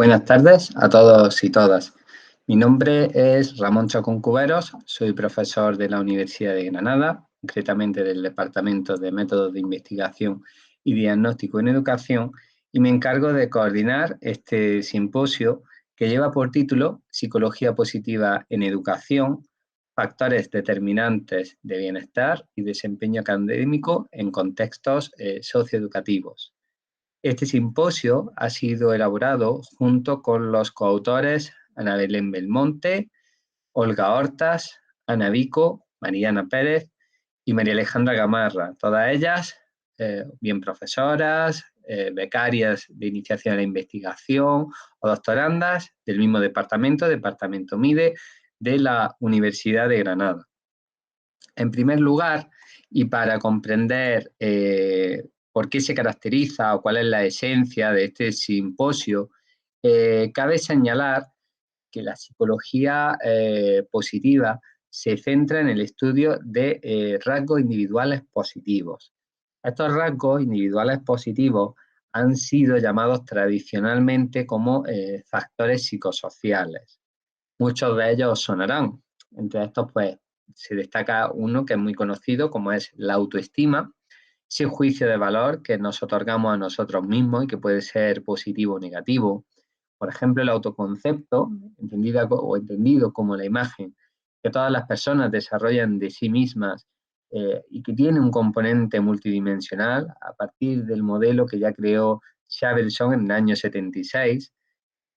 Buenas tardes a todos y todas. Mi nombre es Ramón Chacón Cuberos, soy profesor de la Universidad de Granada, concretamente del Departamento de Métodos de Investigación y Diagnóstico en Educación, y me encargo de coordinar este simposio que lleva por título Psicología positiva en educación, factores determinantes de bienestar y desempeño académico en contextos socioeducativos. Este simposio ha sido elaborado junto con los coautores Ana Belén Belmonte, Olga Hortas, Ana Vico, Mariana Pérez y María Alejandra Gamarra, todas ellas bien profesoras, becarias de iniciación a la investigación o doctorandas del mismo departamento MIDE, de la Universidad de Granada. En primer lugar, y para comprender por qué se caracteriza o cuál es la esencia de este simposio, cabe señalar que la psicología positiva se centra en el estudio de rasgos individuales positivos. Estos rasgos individuales positivos han sido llamados tradicionalmente como factores psicosociales. Muchos de ellos sonarán. Entre estos, pues, se destaca uno que es muy conocido, como es la autoestima, ese juicio de valor que nos otorgamos a nosotros mismos y que puede ser positivo o negativo. Por ejemplo, el autoconcepto, entendido como la imagen que todas las personas desarrollan de sí mismas y que tiene un componente multidimensional a partir del modelo que ya creó Shavelson en el año 76,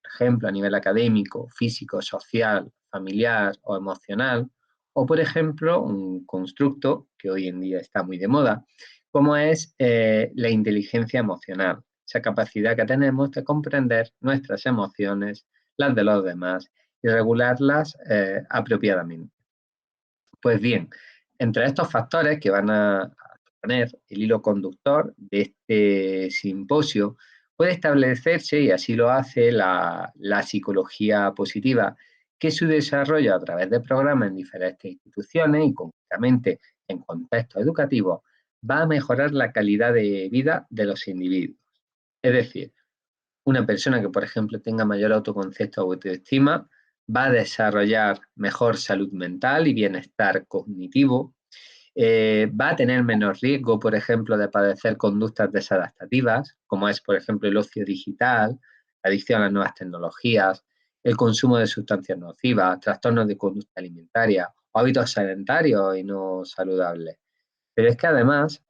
por ejemplo, a nivel académico, físico, social, familiar o emocional, o por ejemplo, un constructo que hoy en día está muy de moda, como es la inteligencia emocional, esa capacidad que tenemos de comprender nuestras emociones, las de los demás, y regularlas apropiadamente. Pues bien, entre estos factores que van a poner el hilo conductor de este simposio, puede establecerse, y así lo hace la psicología positiva, que su desarrollo a través de programas en diferentes instituciones y concretamente en contextos educativos va a mejorar la calidad de vida de los individuos. Es decir, una persona que, por ejemplo, tenga mayor autoconcepto o autoestima va a desarrollar mejor salud mental y bienestar cognitivo, va a tener menos riesgo, por ejemplo, de padecer conductas desadaptativas, como es, por ejemplo, el ocio digital, la adicción a las nuevas tecnologías, el consumo de sustancias nocivas, trastornos de conducta alimentaria o hábitos sedentarios y no saludables. Pero es que además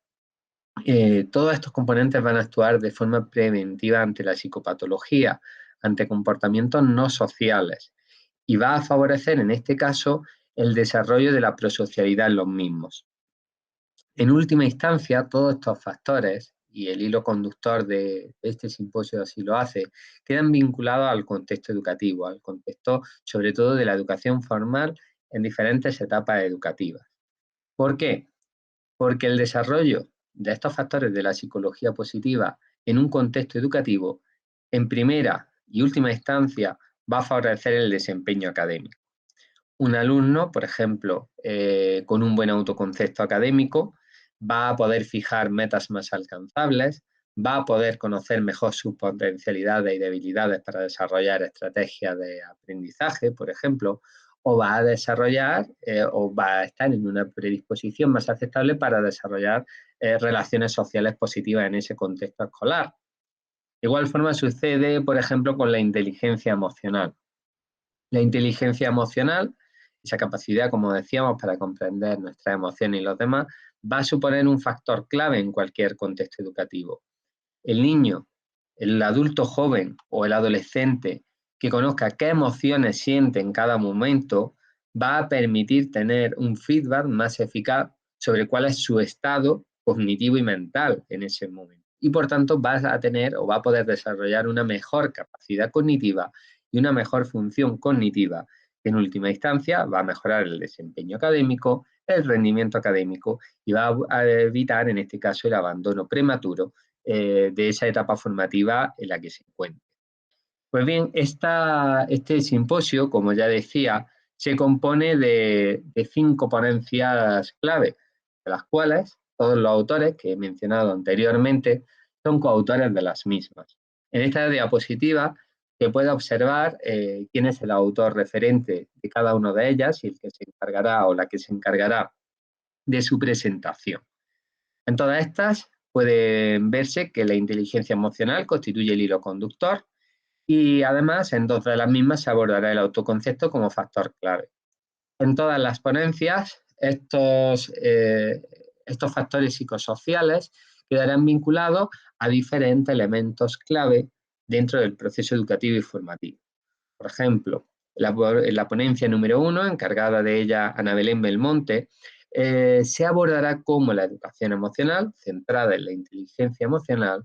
todos estos componentes van a actuar de forma preventiva ante la psicopatología, ante comportamientos no sociales, y va a favorecer, en este caso, el desarrollo de la prosocialidad en los mismos. En última instancia, todos estos factores, y el hilo conductor de este simposio así lo hace, quedan vinculados al contexto educativo, al contexto sobre todo de la educación formal en diferentes etapas educativas. ¿Por qué? Porque el desarrollo de estos factores de la psicología positiva en un contexto educativo, en primera y última instancia, va a favorecer el desempeño académico. Un alumno, por ejemplo, con un buen autoconcepto académico, va a poder fijar metas más alcanzables, va a poder conocer mejor sus potencialidades y debilidades para desarrollar estrategias de aprendizaje, por ejemplo, o va a desarrollar o va a estar en una predisposición más aceptable para desarrollar relaciones sociales positivas en ese contexto escolar. De igual forma sucede, por ejemplo, con la inteligencia emocional. La inteligencia emocional, esa capacidad, como decíamos, para comprender nuestras emociones y los demás, va a suponer un factor clave en cualquier contexto educativo. El niño, el adulto joven o el adolescente que conozca qué emociones siente en cada momento, va a permitir tener un feedback más eficaz sobre cuál es su estado cognitivo y mental en ese momento. Y por tanto va a tener o va a poder desarrollar una mejor capacidad cognitiva y una mejor función cognitiva, que en última instancia va a mejorar el desempeño académico, el rendimiento académico y va a evitar, en este caso, el abandono prematuro de esa etapa formativa en la que se encuentra. Pues bien, este simposio, como ya decía, se compone de 5 ponencias clave, de las cuales todos los autores que he mencionado anteriormente son coautores de las mismas. En esta diapositiva que pueda observar quién es el autor referente de cada una de ellas y el que se encargará o la que se encargará de su presentación. En todas estas pueden verse que la inteligencia emocional constituye el hilo conductor y además en dos de las mismas se abordará el autoconcepto como factor clave. En todas las ponencias estos factores psicosociales quedarán vinculados a diferentes elementos clave dentro del proceso educativo y formativo. Por ejemplo, en la ponencia número 1, encargada de ella Ana Belén Belmonte, se abordará cómo la educación emocional, centrada en la inteligencia emocional,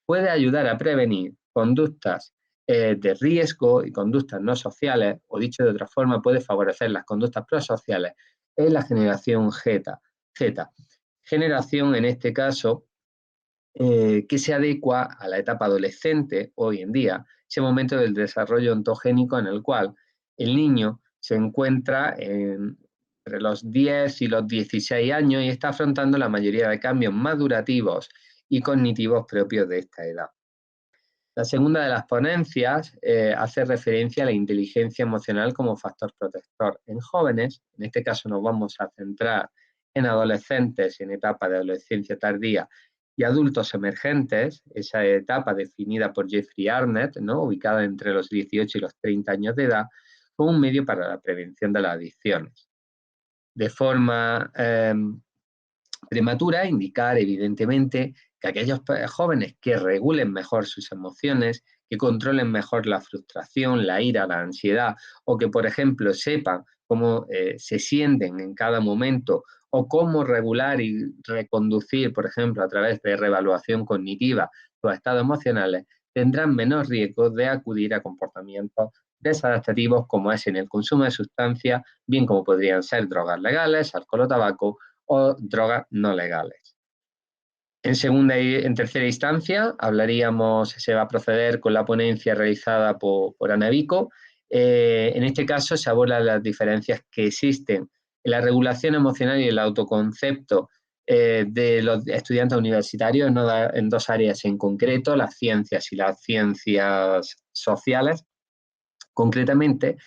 puede ayudar a prevenir conductas de riesgo y conductas no sociales, o dicho de otra forma, puede favorecer las conductas prosociales en la generación Z. Generación, en este caso, que se adecua a la etapa adolescente hoy en día, ese momento del desarrollo ontogénico en el cual el niño se encuentra entre los 10 y los 16 años y está afrontando la mayoría de cambios madurativos y cognitivos propios de esta edad. La segunda de las ponencias hace referencia a la inteligencia emocional como factor protector en jóvenes. En este caso nos vamos a centrar en adolescentes en etapa de adolescencia tardía y adultos emergentes, esa etapa definida por Jeffrey Arnett, ¿no?, ubicada entre los 18 y los 30 años de edad, como un medio para la prevención de las adicciones. De forma prematura, indicar evidentemente que aquellos jóvenes que regulen mejor sus emociones, que controlen mejor la frustración, la ira, la ansiedad, o que, por ejemplo, sepan cómo se sienten en cada momento o cómo regular y reconducir, por ejemplo, a través de reevaluación cognitiva sus estados emocionales, tendrán menos riesgo de acudir a comportamientos desadaptativos como es en el consumo de sustancias, bien como podrían ser drogas legales, alcohol o tabaco, o drogas no legales. En tercera instancia, se va a proceder con la ponencia realizada por Ana Vico. En este caso se abordan las diferencias que existen en la regulación emocional y el autoconcepto de los estudiantes universitarios en dos áreas en concreto, las ciencias y las ciencias sociales. Concretamente,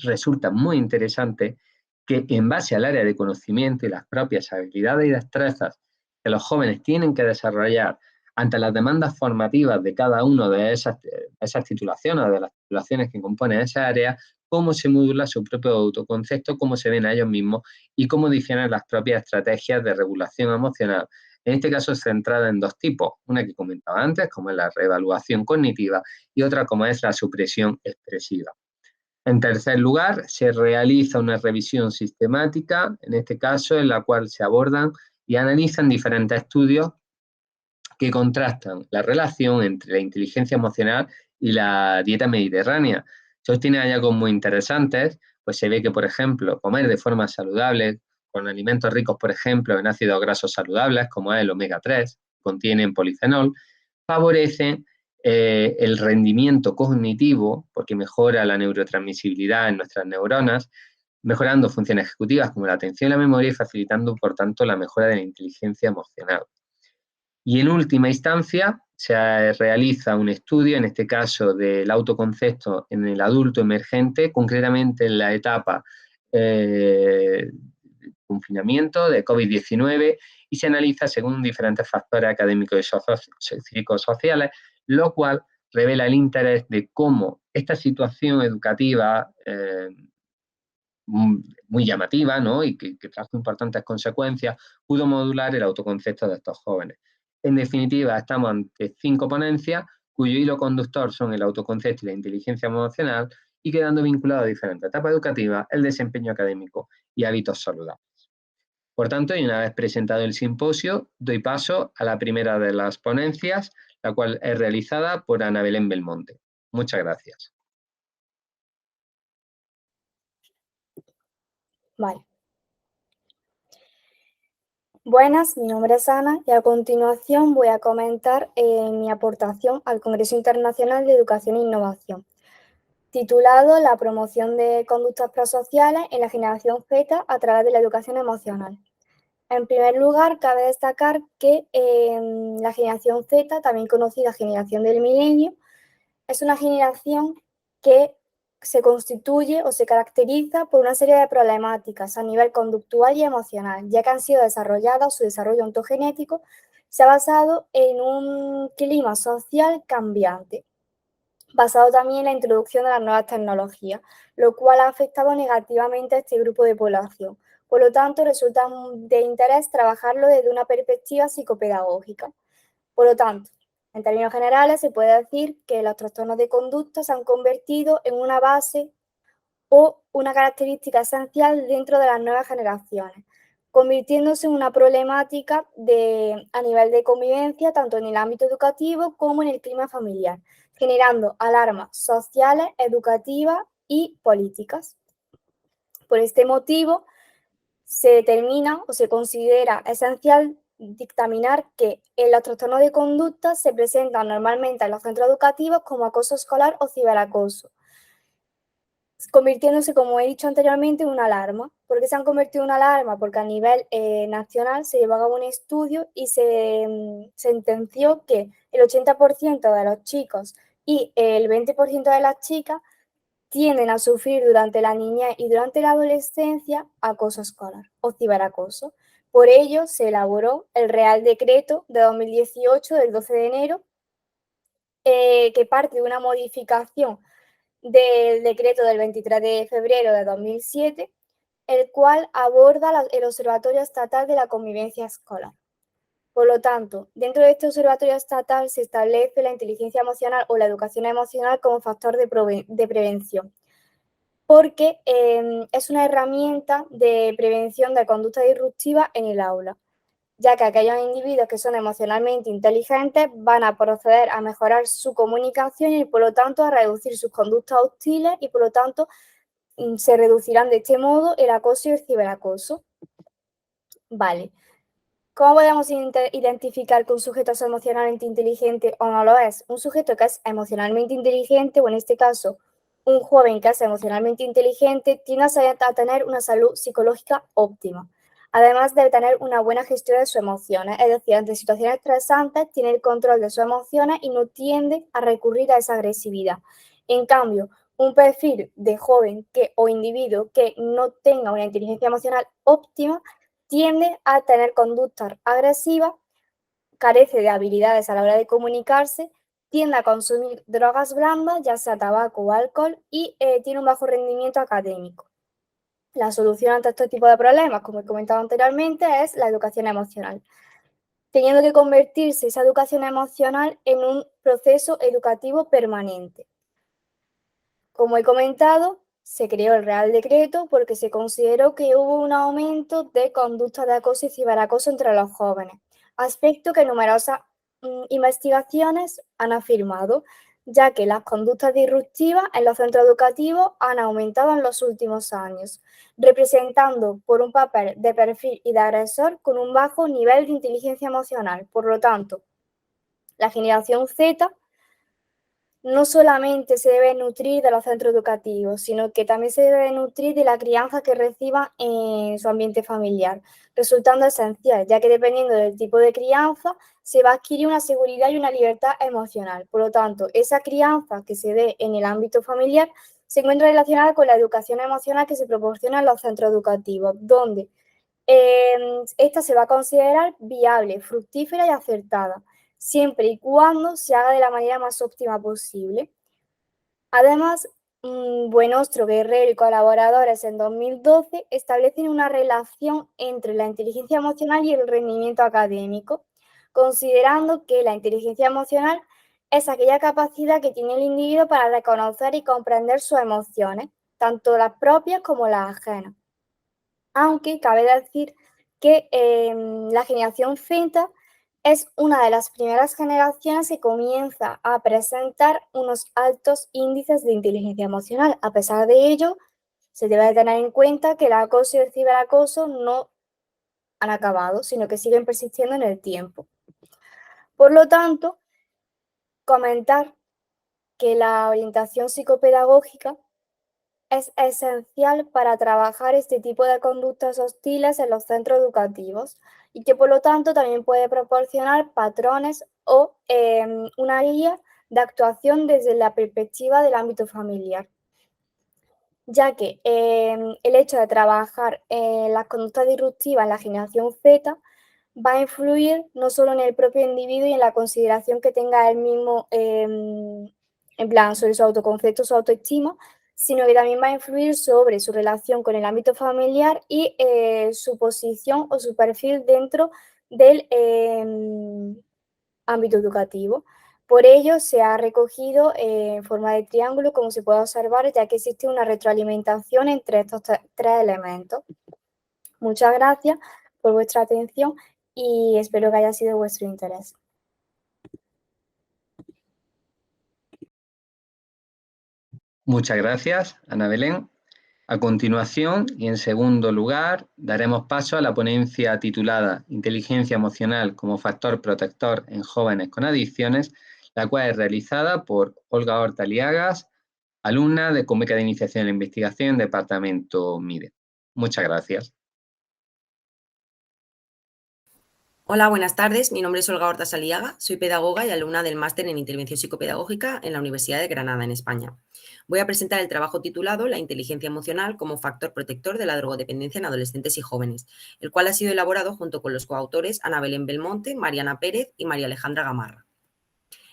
resulta muy interesante que en base al área de conocimiento y las propias habilidades y destrezas que los jóvenes tienen que desarrollar ante las demandas formativas de cada una de esas titulaciones o de las titulaciones que componen esa área, cómo se modula su propio autoconcepto, cómo se ven a ellos mismos y cómo diseñan las propias estrategias de regulación emocional. En este caso, centrada en dos tipos, una que comentaba antes, como es la reevaluación cognitiva, y otra como es la supresión expresiva. En tercer lugar, se realiza una revisión sistemática, en este caso, en la cual se abordan y analizan diferentes estudios que contrastan la relación entre la inteligencia emocional y la dieta mediterránea. Estos tienen hallazgos muy interesantes, pues se ve que, por ejemplo, comer de forma saludable, con alimentos ricos, por ejemplo, en ácidos grasos saludables, como es el omega 3, contienen polifenol, favorece el rendimiento cognitivo, porque mejora la neurotransmisibilidad en nuestras neuronas, mejorando funciones ejecutivas como la atención y la memoria y facilitando, por tanto, la mejora de la inteligencia emocional. Y en última instancia, se realiza un estudio, en este caso del autoconcepto en el adulto emergente, concretamente en la etapa de confinamiento de COVID-19, y se analiza según diferentes factores académicos y psicosociales, lo cual revela el interés de cómo esta situación educativa muy llamativa, ¿no?, y que trajo importantes consecuencias, pudo modular el autoconcepto de estos jóvenes. En definitiva, estamos ante 5 ponencias cuyo hilo conductor son el autoconcepto y la inteligencia emocional y quedando vinculados a diferentes etapas educativas, el desempeño académico y hábitos saludables. Por tanto, y una vez presentado el simposio, doy paso a la primera de las ponencias, la cual es realizada por Ana Belén Belmonte. Muchas gracias. Vale. Buenas, mi nombre es Ana y a continuación voy a comentar mi aportación al Congreso Internacional de Educación e Innovación, titulado La promoción de conductas prosociales en la generación Z a través de la educación emocional. En primer lugar, cabe destacar que la generación Z, también conocida generación del milenio, es una generación que se constituye o se caracteriza por una serie de problemáticas a nivel conductual y emocional, ya que han sido desarrolladas, su desarrollo ontogenético se ha basado en un clima social cambiante, basado también en la introducción de las nuevas tecnologías, lo cual ha afectado negativamente a este grupo de población. Por lo tanto, resulta de interés trabajarlo desde una perspectiva psicopedagógica. Por lo tanto, en términos generales, se puede decir que los trastornos de conducta se han convertido en una base o una característica esencial dentro de las nuevas generaciones, convirtiéndose en una problemática a nivel de convivencia, tanto en el ámbito educativo como en el clima familiar, generando alarmas sociales, educativas y políticas. Por este motivo, se determina o se considera esencial dictaminar que en los trastornos de conducta se presentan normalmente en los centros educativos como acoso escolar o ciberacoso, convirtiéndose, como he dicho anteriormente, en una alarma. ¿Por qué se han convertido en una alarma? Porque a nivel nacional se llevó a cabo un estudio y se sentenció que el 80% de los chicos y el 20% de las chicas tienden a sufrir durante la niñez y durante la adolescencia acoso escolar o ciberacoso. Por ello, se elaboró el Real Decreto de 2018, del 12 de enero, que parte de una modificación del decreto del 23 de febrero de 2007, el cual aborda el Observatorio Estatal de la Convivencia Escolar. Por lo tanto, dentro de este observatorio estatal se establece la inteligencia emocional o la educación emocional como factor de prevención, porque es una herramienta de prevención de conducta disruptiva en el aula, ya que aquellos individuos que son emocionalmente inteligentes van a proceder a mejorar su comunicación y por lo tanto a reducir sus conductas hostiles y por lo tanto se reducirán de este modo el acoso y el ciberacoso. Vale. ¿Cómo podemos identificar que un sujeto es emocionalmente inteligente o no lo es? Un sujeto que es emocionalmente inteligente, o en este caso, un joven que es emocionalmente inteligente, tiende a tener una salud psicológica óptima, además de tener una buena gestión de sus emociones, es decir, ante situaciones estresantes, tiene el control de sus emociones y no tiende a recurrir a esa agresividad. En cambio, un perfil de joven o individuo que no tenga una inteligencia emocional óptima tiende a tener conductas agresivas, carece de habilidades a la hora de comunicarse, tiende a consumir drogas blandas, ya sea tabaco o alcohol, y tiene un bajo rendimiento académico. La solución ante este tipo de problemas, como he comentado anteriormente, es la educación emocional, teniendo que convertirse esa educación emocional en un proceso educativo permanente. Como he comentado, se creó el Real Decreto porque se consideró que hubo un aumento de conductas de acoso y ciberacoso entre los jóvenes, aspecto que numerosas investigaciones han afirmado, ya que las conductas disruptivas en los centros educativos han aumentado en los últimos años, representando por un papel de perfil y de agresor con un bajo nivel de inteligencia emocional. Por lo tanto, la generación Z no solamente se debe nutrir de los centros educativos, sino que también se debe nutrir de la crianza que reciba en su ambiente familiar, resultando esencial, ya que dependiendo del tipo de crianza, se va a adquirir una seguridad y una libertad emocional. Por lo tanto, esa crianza que se dé en el ámbito familiar se encuentra relacionada con la educación emocional que se proporciona en los centros educativos, donde esta se va a considerar viable, fructífera y acertada, siempre y cuando se haga de la manera más óptima posible. Además, Buenostro, Guerrero y colaboradores en 2012 establecen una relación entre la inteligencia emocional y el rendimiento académico, considerando que la inteligencia emocional es aquella capacidad que tiene el individuo para reconocer y comprender sus emociones, tanto las propias como las ajenas. Aunque cabe decir que la generación Z es una de las primeras generaciones que comienza a presentar unos altos índices de inteligencia emocional. A pesar de ello, se debe tener en cuenta que el acoso y el ciberacoso no han acabado, sino que siguen persistiendo en el tiempo. Por lo tanto, comentar que la orientación psicopedagógica es esencial para trabajar este tipo de conductas hostiles en los centros educativos y que por lo tanto también puede proporcionar patrones o una guía de actuación desde la perspectiva del ámbito familiar, ya que el hecho de trabajar en las conductas disruptivas en la generación Z va a influir no solo en el propio individuo y en la consideración que tenga él mismo, en plan, sobre su autoconcepto, su autoestima, sino que también va a influir sobre su relación con el ámbito familiar y su posición o su perfil dentro del ámbito educativo. Por ello, se ha recogido en forma de triángulo, como se puede observar, ya que existe una retroalimentación entre estos tres elementos. Muchas gracias por vuestra atención y espero que haya sido de vuestro interés. Muchas gracias, Ana Belén. A continuación, y en segundo lugar, daremos paso a la ponencia titulada Inteligencia emocional como factor protector en jóvenes con adicciones, la cual es realizada por Olga Horta Liagas, alumna de Beca de Iniciación en la Investigación, Departamento MIDE. Muchas gracias. Hola, buenas tardes. Mi nombre es Olga Horta Saliaga, soy pedagoga y alumna del máster en Intervención Psicopedagógica en la Universidad de Granada, en España. Voy a presentar el trabajo titulado La inteligencia emocional como factor protector de la drogodependencia en adolescentes y jóvenes, el cual ha sido elaborado junto con los coautores Ana Belén Belmonte, Mariana Pérez y María Alejandra Gamarra.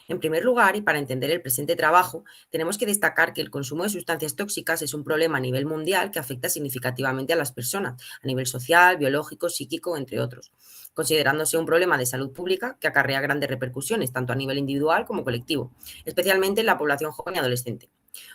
En primer lugar, y para entender el presente trabajo, tenemos que destacar que el consumo de sustancias tóxicas es un problema a nivel mundial que afecta significativamente a las personas, a nivel social, biológico, psíquico, entre otros, considerándose un problema de salud pública que acarrea grandes repercusiones, tanto a nivel individual como colectivo, especialmente en la población joven y adolescente.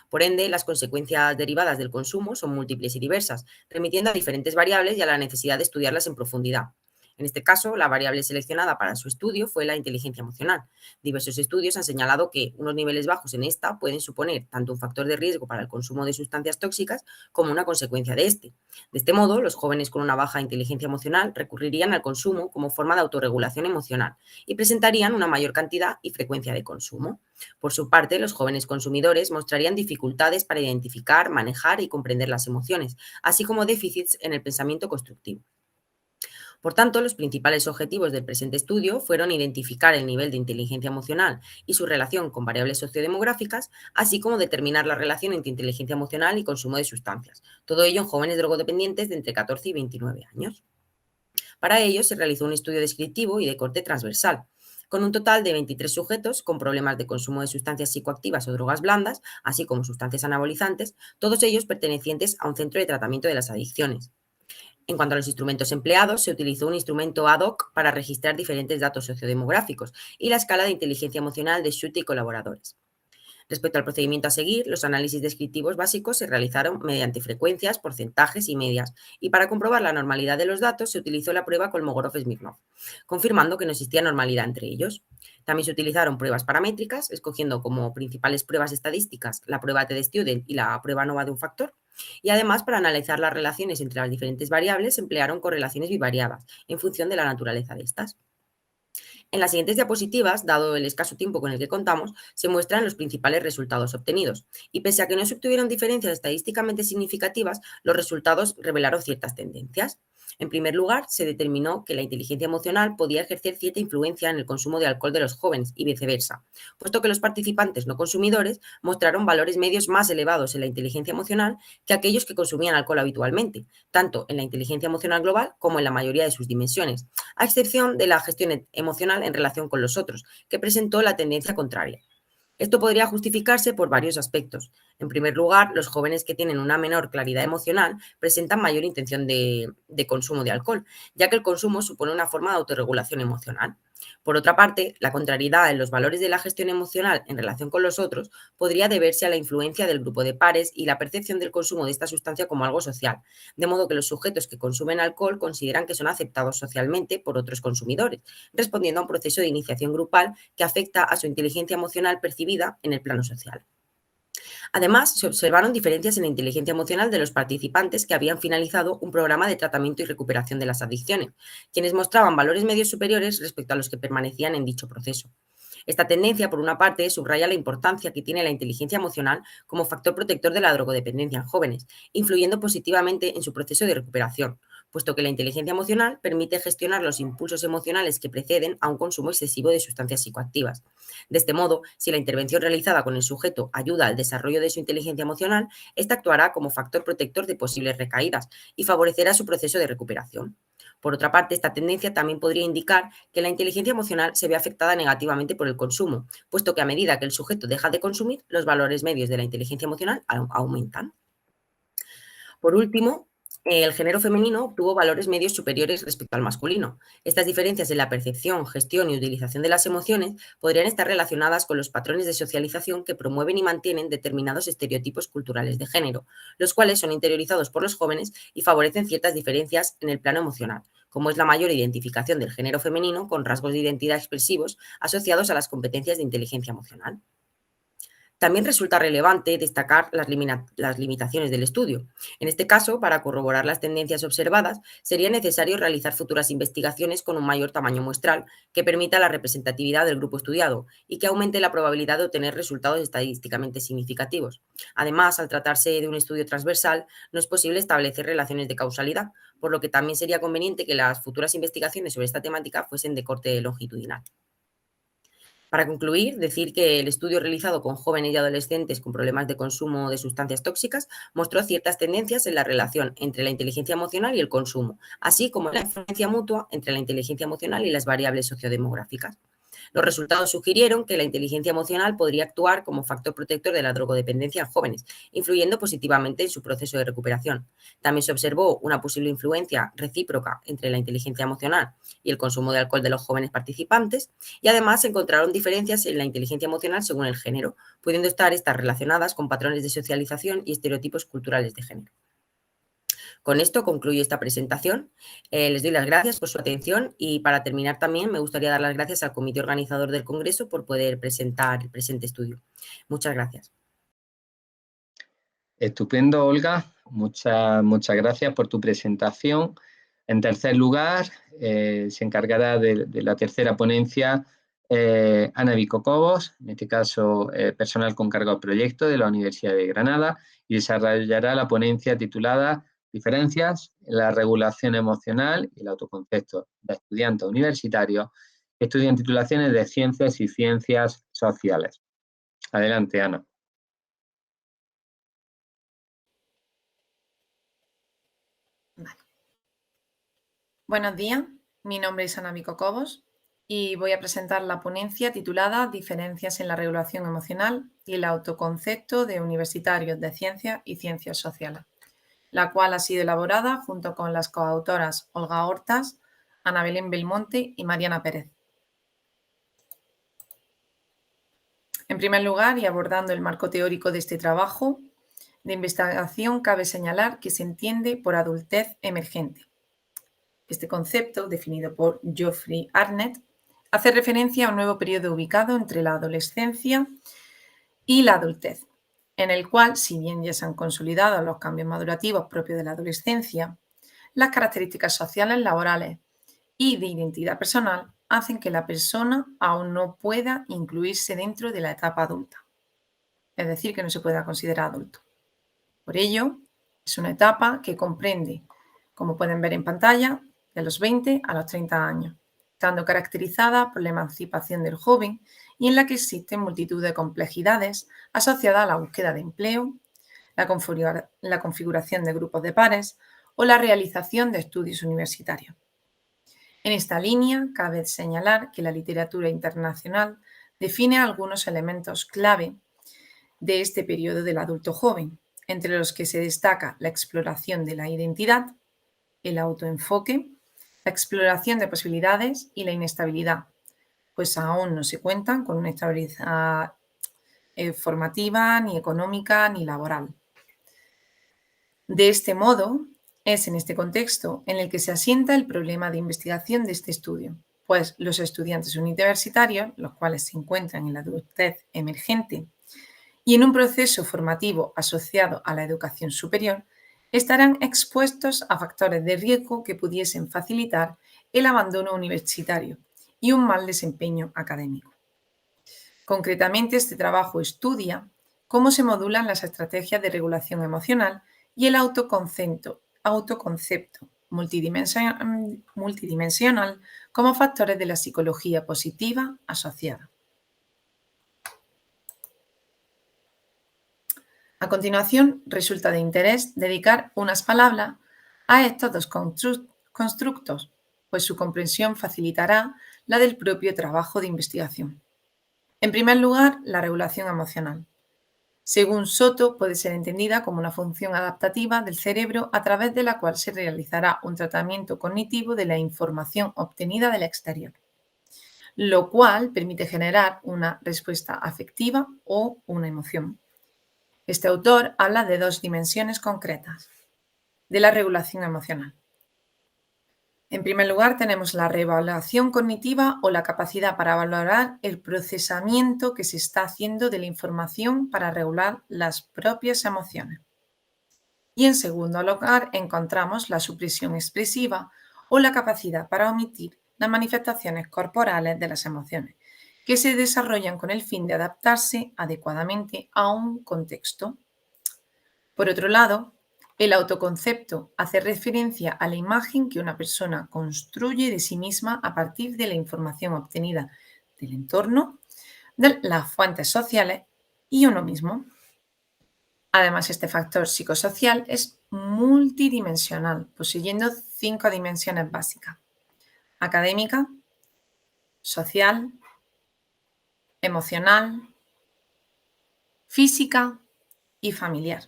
Por ende, las consecuencias derivadas del consumo son múltiples y diversas, remitiendo a diferentes variables y a la necesidad de estudiarlas en profundidad. En este caso, la variable seleccionada para su estudio fue la inteligencia emocional. Diversos estudios han señalado que unos niveles bajos en esta pueden suponer tanto un factor de riesgo para el consumo de sustancias tóxicas como una consecuencia de este. De este modo, los jóvenes con una baja inteligencia emocional recurrirían al consumo como forma de autorregulación emocional y presentarían una mayor cantidad y frecuencia de consumo. Por su parte, los jóvenes consumidores mostrarían dificultades para identificar, manejar y comprender las emociones, así como déficits en el pensamiento constructivo. Por tanto, los principales objetivos del presente estudio fueron identificar el nivel de inteligencia emocional y su relación con variables sociodemográficas, así como determinar la relación entre inteligencia emocional y consumo de sustancias. Todo ello en jóvenes drogodependientes de entre 14 y 29 años. Para ello se realizó un estudio descriptivo y de corte transversal, con un total de 23 sujetos con problemas de consumo de sustancias psicoactivas o drogas blandas, así como sustancias anabolizantes, todos ellos pertenecientes a un centro de tratamiento de las adicciones. En cuanto a los instrumentos empleados, se utilizó un instrumento ad hoc para registrar diferentes datos sociodemográficos y la escala de inteligencia emocional de Schutte y colaboradores. Respecto al procedimiento a seguir, los análisis descriptivos básicos se realizaron mediante frecuencias, porcentajes y medias, y para comprobar la normalidad de los datos se utilizó la prueba Kolmogorov-Smirnov, confirmando que no existía normalidad entre ellos. También se utilizaron pruebas paramétricas, escogiendo como principales pruebas estadísticas la prueba T-de-Student y la prueba NOVA de un factor. Y además, para analizar las relaciones entre las diferentes variables, se emplearon correlaciones bivariadas en función de la naturaleza de estas. En las siguientes diapositivas, dado el escaso tiempo con el que contamos, se muestran los principales resultados obtenidos. Y pese a que no se obtuvieron diferencias estadísticamente significativas, los resultados revelaron ciertas tendencias. En primer lugar, se determinó que la inteligencia emocional podía ejercer cierta influencia en el consumo de alcohol de los jóvenes y viceversa, puesto que los participantes no consumidores mostraron valores medios más elevados en la inteligencia emocional que aquellos que consumían alcohol habitualmente, tanto en la inteligencia emocional global como en la mayoría de sus dimensiones, a excepción de la gestión emocional en relación con los otros, que presentó la tendencia contraria. Esto podría justificarse por varios aspectos. En primer lugar, los jóvenes que tienen una menor claridad emocional presentan mayor intención de consumo de alcohol, ya que el consumo supone una forma de autorregulación emocional. Por otra parte, la contrariedad en los valores de la gestión emocional en relación con los otros podría deberse a la influencia del grupo de pares y la percepción del consumo de esta sustancia como algo social, de modo que los sujetos que consumen alcohol consideran que son aceptados socialmente por otros consumidores, respondiendo a un proceso de iniciación grupal que afecta a su inteligencia emocional percibida en el plano social. Además, se observaron diferencias en la inteligencia emocional de los participantes que habían finalizado un programa de tratamiento y recuperación de las adicciones, quienes mostraban valores medios superiores respecto a los que permanecían en dicho proceso. Esta tendencia, por una parte, subraya la importancia que tiene la inteligencia emocional como factor protector de la drogodependencia en jóvenes, influyendo positivamente en su proceso de recuperación. puesto que la inteligencia emocional permite gestionar los impulsos emocionales que preceden a un consumo excesivo de sustancias psicoactivas. De este modo, si la intervención realizada con el sujeto ayuda al desarrollo de su inteligencia emocional, ésta actuará como factor protector de posibles recaídas y favorecerá su proceso de recuperación. Por otra parte, esta tendencia también podría indicar que la inteligencia emocional se ve afectada negativamente por el consumo, puesto que a medida que el sujeto deja de consumir, los valores medios de la inteligencia emocional aumentan. Por último, el género femenino obtuvo valores medios superiores respecto al masculino. Estas diferencias en la percepción, gestión y utilización de las emociones podrían estar relacionadas con los patrones de socialización que promueven y mantienen determinados estereotipos culturales de género, los cuales son interiorizados por los jóvenes y favorecen ciertas diferencias en el plano emocional, como es la mayor identificación del género femenino con rasgos de identidad expresivos asociados a las competencias de inteligencia emocional. También resulta relevante destacar las limitaciones del estudio. En este caso, para corroborar las tendencias observadas, sería necesario realizar futuras investigaciones con un mayor tamaño muestral que permita la representatividad del grupo estudiado y que aumente la probabilidad de obtener resultados estadísticamente significativos. Además, al tratarse de un estudio transversal, no es posible establecer relaciones de causalidad, por lo que también sería conveniente que las futuras investigaciones sobre esta temática fuesen de corte longitudinal. Para concluir, decir que el estudio realizado con jóvenes y adolescentes con problemas de consumo de sustancias tóxicas mostró ciertas tendencias en la relación entre la inteligencia emocional y el consumo, así como en la influencia mutua entre la inteligencia emocional y las variables sociodemográficas. Los resultados sugirieron que la inteligencia emocional podría actuar como factor protector de la drogodependencia en jóvenes, influyendo positivamente en su proceso de recuperación. También se observó una posible influencia recíproca entre la inteligencia emocional y el consumo de alcohol de los jóvenes participantes, y además se encontraron diferencias en la inteligencia emocional según el género, pudiendo estar estas relacionadas con patrones de socialización y estereotipos culturales de género. Con esto concluyo esta presentación. Les doy las gracias por su atención y para terminar también me gustaría dar las gracias al comité organizador del Congreso por poder presentar el presente estudio. Muchas gracias. Estupendo, Olga. Muchas gracias por tu presentación. En tercer lugar, se encargará de la tercera ponencia Ana Vico-Cobos, en este caso personal con cargo al proyecto de la Universidad de Granada, y desarrollará la ponencia titulada Diferencias en la regulación emocional y el autoconcepto de estudiantes universitarios que estudian titulaciones de Ciencias y Ciencias Sociales. Adelante, Ana. Vale. Buenos días, mi nombre es Ana Vico-Cobos y voy a presentar la ponencia titulada Diferencias en la regulación emocional y el autoconcepto de universitarios de Ciencias y Ciencias Sociales, la cual ha sido elaborada junto con las coautoras Olga Hortas, Ana Belén Belmonte y Mariana Pérez. En primer lugar, y abordando el marco teórico de este trabajo de investigación, cabe señalar que se entiende por adultez emergente. Este concepto, definido por Geoffrey Arnett, hace referencia a un nuevo periodo ubicado entre la adolescencia y la adultez, en el cual, si bien ya se han consolidado los cambios madurativos propios de la adolescencia, las características sociales, laborales y de identidad personal hacen que la persona aún no pueda incluirse dentro de la etapa adulta, es decir, que no se pueda considerar adulto. Por ello, es una etapa que comprende, como pueden ver en pantalla, de los 20 a los 30 años, estando caracterizada por la emancipación del joven y en la que existen multitud de complejidades asociadas a la búsqueda de empleo, la configuración de grupos de pares o la realización de estudios universitarios. En esta línea, cabe señalar que la literatura internacional define algunos elementos clave de este periodo del adulto joven, entre los que se destaca la exploración de la identidad, el autoenfoque, la exploración de posibilidades y la inestabilidad, pues aún no se cuentan con una estabilidad formativa, ni económica, ni laboral. De este modo, es en este contexto en el que se asienta el problema de investigación de este estudio, pues los estudiantes universitarios, los cuales se encuentran en la adultez emergente y en un proceso formativo asociado a la educación superior, estarán expuestos a factores de riesgo que pudiesen facilitar el abandono universitario y un mal desempeño académico. Concretamente, este trabajo estudia cómo se modulan las estrategias de regulación emocional y el autoconcepto multidimensional como factores de la psicología positiva asociada. A continuación, resulta de interés dedicar unas palabras a estos dos constructos, pues su comprensión facilitará la del propio trabajo de investigación. En primer lugar, la regulación emocional. Según Soto, puede ser entendida como una función adaptativa del cerebro a través de la cual se realizará un tratamiento cognitivo de la información obtenida del exterior, lo cual permite generar una respuesta afectiva o una emoción. Este autor habla de dos dimensiones concretas de la regulación emocional. En primer lugar, tenemos la reevaluación cognitiva o la capacidad para valorar el procesamiento que se está haciendo de la información para regular las propias emociones. Y en segundo lugar, encontramos la supresión expresiva o la capacidad para omitir las manifestaciones corporales de las emociones, que se desarrollan con el fin de adaptarse adecuadamente a un contexto. Por otro lado, el autoconcepto hace referencia a la imagen que una persona construye de sí misma a partir de la información obtenida del entorno, de las fuentes sociales y uno mismo. Además, este factor psicosocial es multidimensional, poseyendo 5 dimensiones básicas: académica, social, emocional, física y familiar.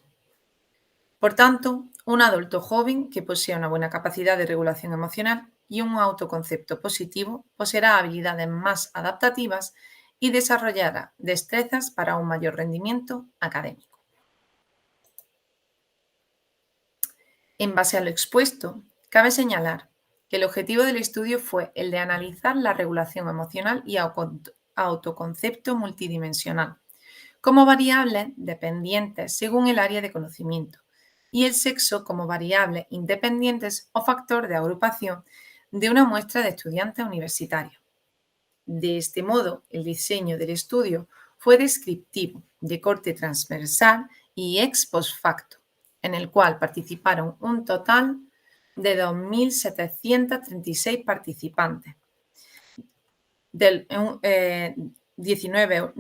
Por tanto, un adulto joven que posea una buena capacidad de regulación emocional y un autoconcepto positivo poseerá habilidades más adaptativas y desarrollará destrezas para un mayor rendimiento académico. En base a lo expuesto, cabe señalar que el objetivo del estudio fue el de analizar la regulación emocional y autoconcepto multidimensional como variables dependientes según el área de conocimiento, y el sexo como variables independientes o factor de agrupación de una muestra de estudiantes universitarios. De este modo, el diseño del estudio fue descriptivo, de corte transversal y ex post facto, en el cual participaron un total de 2.736 participantes, de 19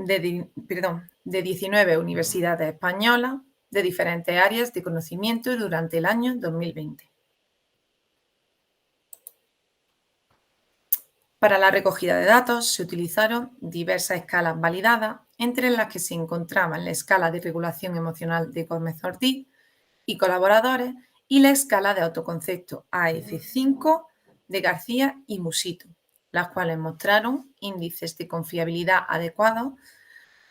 universidades españolas de diferentes áreas de conocimiento durante el año 2020. Para la recogida de datos se utilizaron diversas escalas validadas, entre las que se encontraban la escala de regulación emocional de Gómez-Ortiz y colaboradores y la escala de autoconcepto AF5 de García y Musito, las cuales mostraron índices de confiabilidad adecuados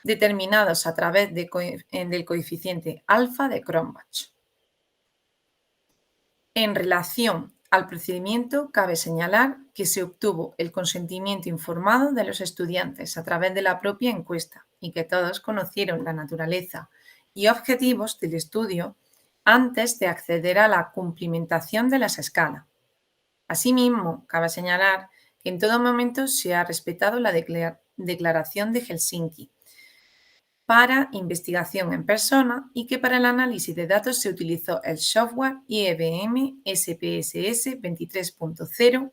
determinados a través del coeficiente alfa de Cronbach. En relación al procedimiento, cabe señalar que se obtuvo el consentimiento informado de los estudiantes a través de la propia encuesta y que todos conocieron la naturaleza y objetivos del estudio antes de acceder a la cumplimentación de las escalas. Asimismo, cabe señalar que en todo momento se ha respetado la Declaración de Helsinki para investigación en persona y que para el análisis de datos se utilizó el software IBM SPSS 23.0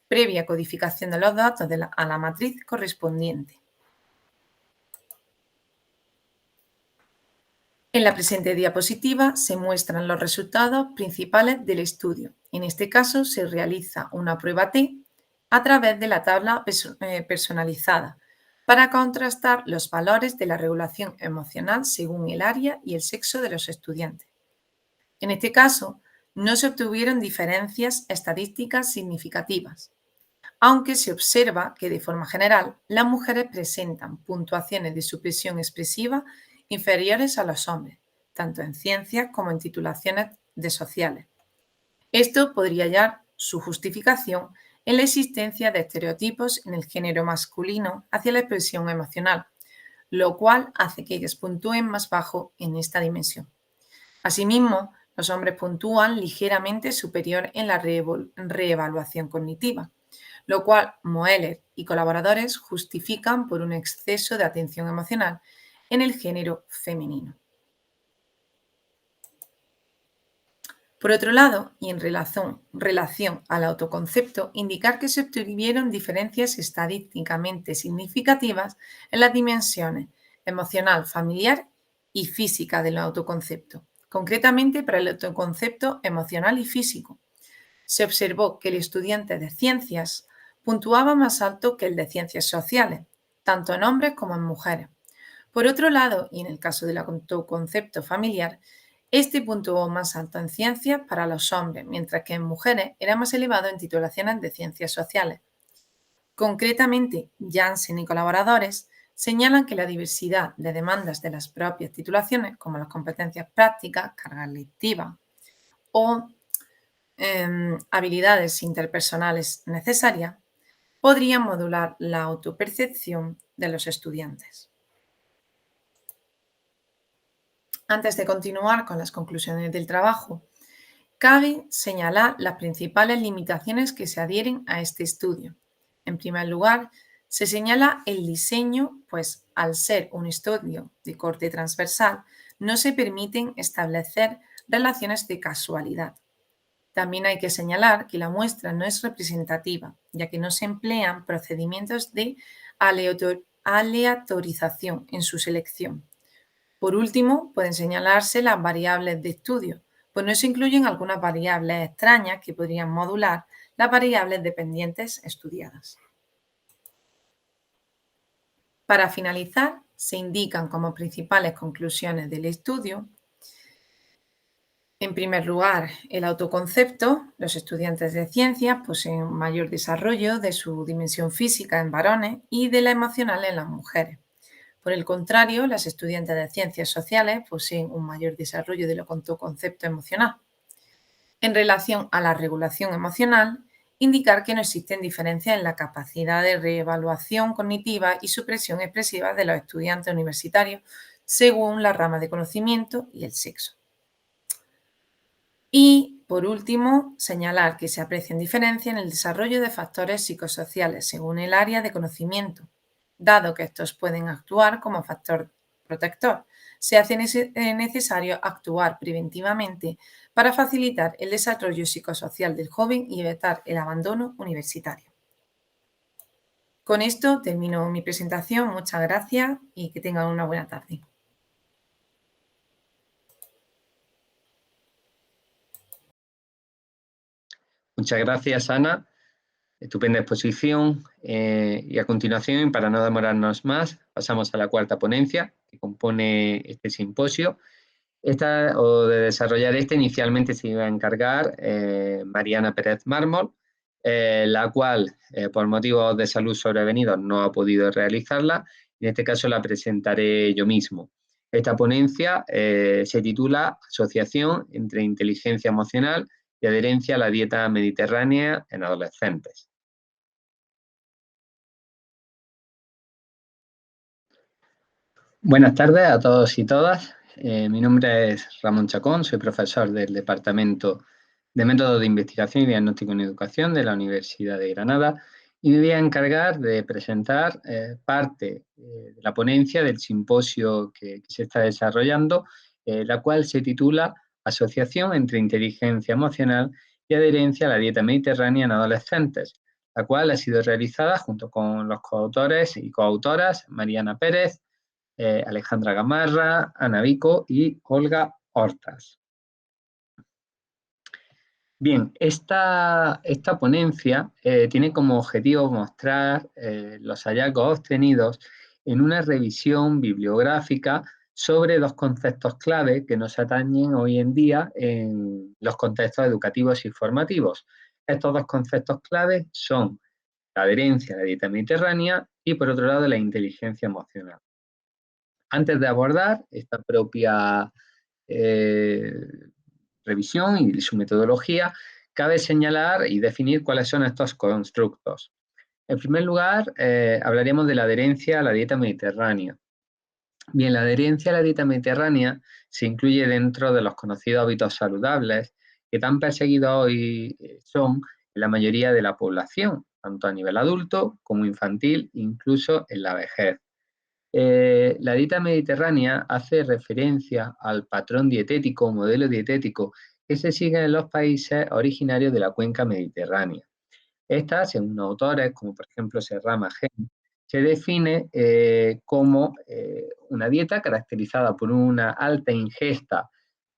previa codificación de los datos a la matriz correspondiente. En la presente diapositiva se muestran los resultados principales del estudio. En este caso se realiza una prueba T a través de la tabla personalizada para contrastar los valores de la regulación emocional según el área y el sexo de los estudiantes. En este caso, no se obtuvieron diferencias estadísticas significativas, aunque se observa que de forma general las mujeres presentan puntuaciones de supresión expresiva inferiores a los hombres, tanto en ciencias como en titulaciones de sociales. Esto podría hallar su justificación en la existencia de estereotipos en el género masculino hacia la expresión emocional, lo cual hace que ellas puntúen más bajo en esta dimensión. Asimismo, los hombres puntúan ligeramente superior en la reevaluación cognitiva, lo cual Moeller y colaboradores justifican por un exceso de atención emocional en el género femenino. Por otro lado, y en relación al autoconcepto, indicar que se obtuvieron diferencias estadísticamente significativas en las dimensiones emocional, familiar y física del autoconcepto, concretamente para el autoconcepto emocional y físico. Se observó que el estudiante de ciencias puntuaba más alto que el de ciencias sociales, tanto en hombres como en mujeres. Por otro lado, y en el caso del autoconcepto familiar, este puntuó más alto en ciencias para los hombres, mientras que en mujeres era más elevado en titulaciones de ciencias sociales. Concretamente, Janssen y colaboradores señalan que la diversidad de demandas de las propias titulaciones, como las competencias prácticas, cargas lectivas o habilidades interpersonales necesarias, podrían modular la autopercepción de los estudiantes. Antes de continuar con las conclusiones del trabajo, cabe señalar las principales limitaciones que se adhieren a este estudio. En primer lugar, se señala el diseño, pues al ser un estudio de corte transversal, no se permiten establecer relaciones de casualidad. También hay que señalar que la muestra no es representativa, ya que no se emplean procedimientos de aleatorización en su selección. Por último, pueden señalarse las variables de estudio, pues no se incluyen algunas variables extrañas que podrían modular las variables dependientes estudiadas. Para finalizar, se indican como principales conclusiones del estudio: en primer lugar, el autoconcepto. Los estudiantes de ciencias poseen un mayor desarrollo de su dimensión física en varones y de la emocional en las mujeres. Por el contrario, las estudiantes de ciencias sociales poseen un mayor desarrollo del autoconcepto emocional. En relación a la regulación emocional, indicar que no existen diferencias en la capacidad de reevaluación cognitiva y supresión expresiva de los estudiantes universitarios según la rama de conocimiento y el sexo. Y, por último, señalar que se aprecian diferencias en el desarrollo de factores psicosociales según el área de conocimiento, dado que estos pueden actuar como factor protector. Se hace necesario actuar preventivamente para facilitar el desarrollo psicosocial del joven y evitar el abandono universitario. Con esto termino mi presentación. Muchas gracias y que tengan una buena tarde. Muchas gracias, Ana. Estupenda exposición. Y a continuación, para no demorarnos más, pasamos a la cuarta ponencia que compone este simposio. De desarrollar inicialmente se iba a encargar Mariana Pérez Mármol, la cual, por motivos de salud sobrevenidos, no ha podido realizarla. En este caso la presentaré yo mismo. Esta ponencia se titula Asociación entre inteligencia emocional y adherencia a la dieta mediterránea en adolescentes. Buenas tardes a todos y todas. Mi nombre es Ramón Chacón, soy profesor del Departamento de Métodos de Investigación y Diagnóstico en Educación de la Universidad de Granada y me voy a encargar de presentar parte de la ponencia del simposio que se está desarrollando, la cual se titula Asociación entre inteligencia emocional y adherencia a la dieta mediterránea en adolescentes, la cual ha sido realizada junto con los coautores y coautoras Mariana Pérez, Alejandra Gamarra, Ana Vico y Olga Hortas. Bien, esta ponencia tiene como objetivo mostrar los hallazgos obtenidos en una revisión bibliográfica sobre dos conceptos clave que nos atañen hoy en día en los contextos educativos y formativos. Estos dos conceptos clave son la adherencia a la dieta mediterránea y, por otro lado, la inteligencia emocional. Antes de abordar esta propia revisión y su metodología, cabe señalar y definir cuáles son estos constructos. En primer lugar, hablaremos de la adherencia a la dieta mediterránea. Bien, la adherencia a la dieta mediterránea se incluye dentro de los conocidos hábitos saludables que tan perseguidos hoy son en la mayoría de la población, tanto a nivel adulto como infantil, incluso en la vejez. La dieta mediterránea hace referencia al patrón dietético, modelo dietético que se siguen en los países originarios de la cuenca mediterránea. Esta, según autores, como por ejemplo Serrama Gen, se define como una dieta caracterizada por una alta ingesta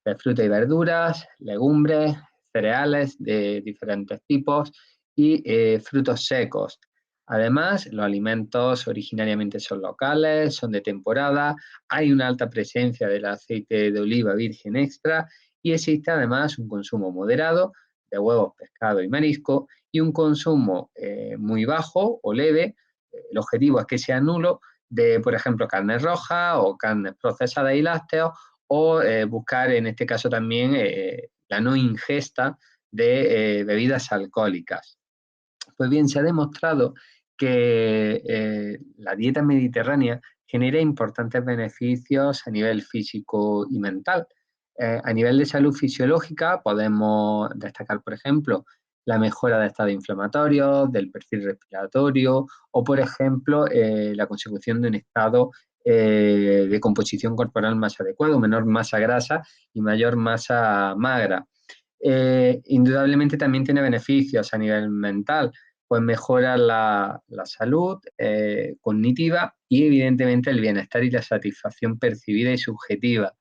de frutas y verduras, legumbres, cereales de diferentes tipos y frutos secos. Además, los alimentos originariamente son locales, son de temporada, hay una alta presencia del aceite de oliva virgen extra y existe además un consumo moderado de huevos, pescado y marisco y un consumo muy bajo o leve, el objetivo es que sea nulo, de, por ejemplo, carne roja o carnes procesadas y lácteos, o buscar en este caso también la no ingesta de bebidas alcohólicas. Pues bien, se ha demostrado que la dieta mediterránea genera importantes beneficios a nivel físico y mental. A nivel de salud fisiológica podemos destacar, por ejemplo, la mejora de estados inflamatorios, del perfil respiratorio o, por ejemplo, la consecución de un estado de composición corporal más adecuado, menor masa grasa y mayor masa magra. Indudablemente también tiene beneficios a nivel mental, pues mejora la salud cognitiva y evidentemente el bienestar y la satisfacción percibida y subjetiva.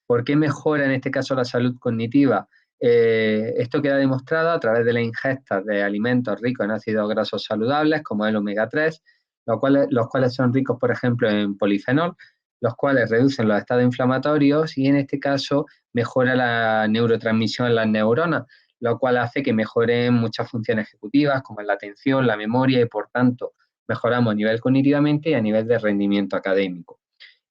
¿Por qué mejora en este caso la salud cognitiva? Esto queda demostrado a través de la ingesta de alimentos ricos en ácidos grasos saludables, como el omega 3, los cuales son ricos, por ejemplo, en polifenol, los cuales reducen los estados inflamatorios y en este caso mejora la neurotransmisión en las neuronas, lo cual hace que mejoren muchas funciones ejecutivas, como la atención, la memoria y, por tanto, mejoramos a nivel cognitivamente y a nivel de rendimiento académico.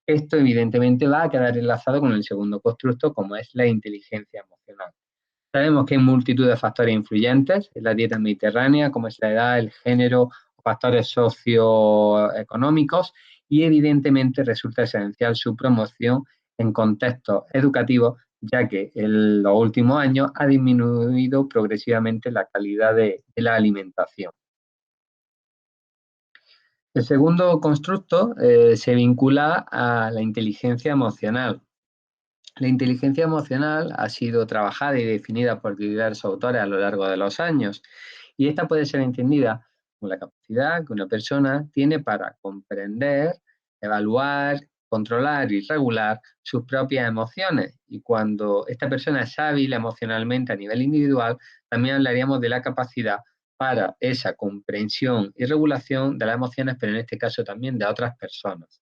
Esto evidentemente va a quedar enlazado con el segundo constructo, como es la inteligencia emocional. Sabemos que hay multitud de factores influyentes en la dieta mediterránea, como es la edad, el género, factores socioeconómicos, y evidentemente resulta esencial su promoción en contextos educativos, ya que en los últimos años ha disminuido progresivamente la calidad de la alimentación. El segundo constructo se vincula a la inteligencia emocional. La inteligencia emocional ha sido trabajada y definida por diversos autores a lo largo de los años, y esta puede ser entendida como la capacidad que una persona tiene para comprender, evaluar, controlar y regular sus propias emociones. Y cuando esta persona es hábil emocionalmente a nivel individual, también hablaríamos de la capacidad para esa comprensión y regulación de las emociones, pero en este caso también de otras personas.